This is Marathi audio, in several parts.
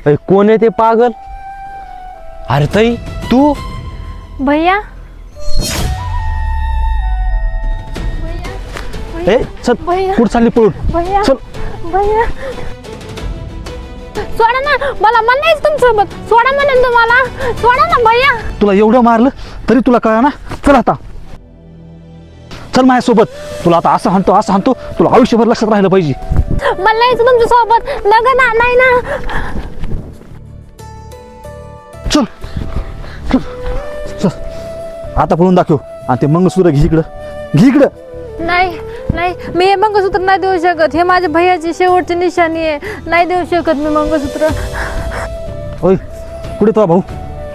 अरे कोण आहे ते पागल? अरे ताई तू? भैया ए चल भैया कुठं चालली पळून? भैया चल भैया सोडा ना, मला म्हणायचं तुमच्यासोबत. सोडा म्हणून तुम्हाला, सोडा ना भैया. तुला एवढं मारलं तरी तुला कळा ना. चल आता चल माझ्यासोबत. तुला आता असं हाणतो तुला आयुष्यभर लक्षात राहिलं पाहिजे. मला यायचं तुमच्यासोबत. लग्न नाही ना. चल चल चल आता पळून दाखव. आणि ते मंगळसूत्र घे इकडं. नाही नाही, मी हे मंगळसूत्र नाही देऊ शकत. हे माझ्या भैयाची शेवटची निशाणी आहे. नाही देऊ शकत मी मंगळसूत्र. ओय कुठे तो भाऊ?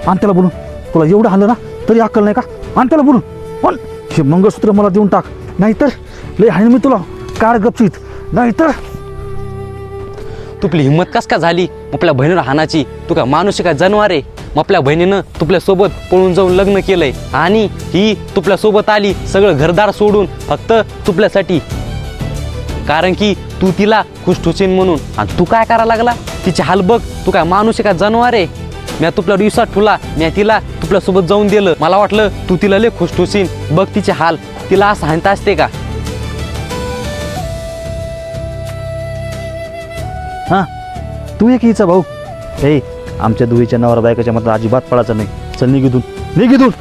आण त्याला बोलून. तुला एवढं हाणलं ना तरी अक्कल नाही का? आण त्याला बोलून. पण हे मंगळसूत्र मला देऊन टाक, नाहीतर लय हाण मी तुला. काढ गपचीत, नाहीतर. तुपली हिंमत कस का झाली आपल्या बहिणीला हाणाची? तू का माणूस का जनावर आहे? आपल्या बहिणीनं तुपल्या सोबत पळून जाऊन लग्न केलंय आणि ही तुपल्या सोबत आली सगळं घरदार सोडून फक्त तुपल्यासाठी. कारण की तू तिला खुश ठुसीन म्हणून. आणि तू काय करायला लागला? तिचे हाल बघ. तू काय माणूस का जनावर आहे? मी तुपल्यावर विश्वास ठेवला, मी तिला तुपल्यासोबत जाऊन दिलं. मला वाटलं तू तिला लय खुश ठुसीन. बघ तिचे हाल. तिला असं हाणता असते का? हां तू एक हिचा भाऊ. हे आमच्या दुहीच्या नवरा बायकाच्या मतात अजिबात पडायचं नाही. चल निघितून.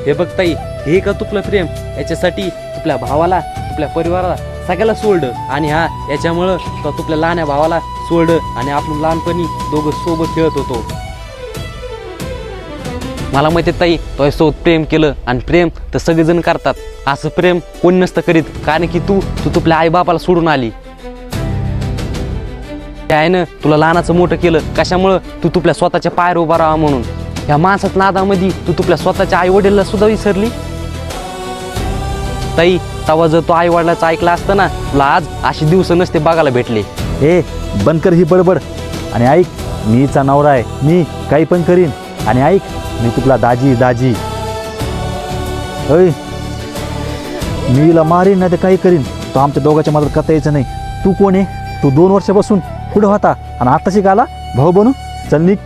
हे बघ ताई, हे का तुपलं प्रेम? याच्यासाठी तुपल्या भावाला, तुपल्या परिवाराला सगळ्याला सोडलं. आणि हा याच्यामुळं तो तुपल्या लहान्या भावाला सोडलं. आणि आपण लहानपणी दोघं सोबत खेळत होतो. मला माहिती आहे ताई, तो सोबत प्रेम केलं. आणि प्रेम तर सगळेजण करतात. असं प्रेम कोणी नसतं करीत. कारण की तू तुपल्या आई बापाला सोडून आली. त्यानं तुला लहानाचं मोठं केलं. कशामुळं? तू तुपल्या स्वतःच्या पायावर उभा राहा म्हणून. ह्या माणसाच्या नादामध्ये तू तुपल्या स्वतःच्या आई वडिलांना सुद्धा विसरली. ताई तेव्हा जर तो आई वडिलाचं ऐकलं असतं ना, तुला आज अशी दिवस नसते बघायला भेटले. ए बंद कर ही बडबड. आणि ऐक, मीचा नवरा आहे. मी काही पण करीन. आणि ऐक, मी तुला दाजी होय. मी हिला मारीन नाही तर काही करीन. तो आमच्या दोघांच्या मदत करता यायचं नाही. तू कोण आहे? तू 2 वर्षापासून पुढे होता आणि आता शिकाला भाऊ बनू. चल निघ.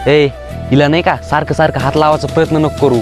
ए हिला नाही का सारखं हात लावायचा प्रयत्न नको करू.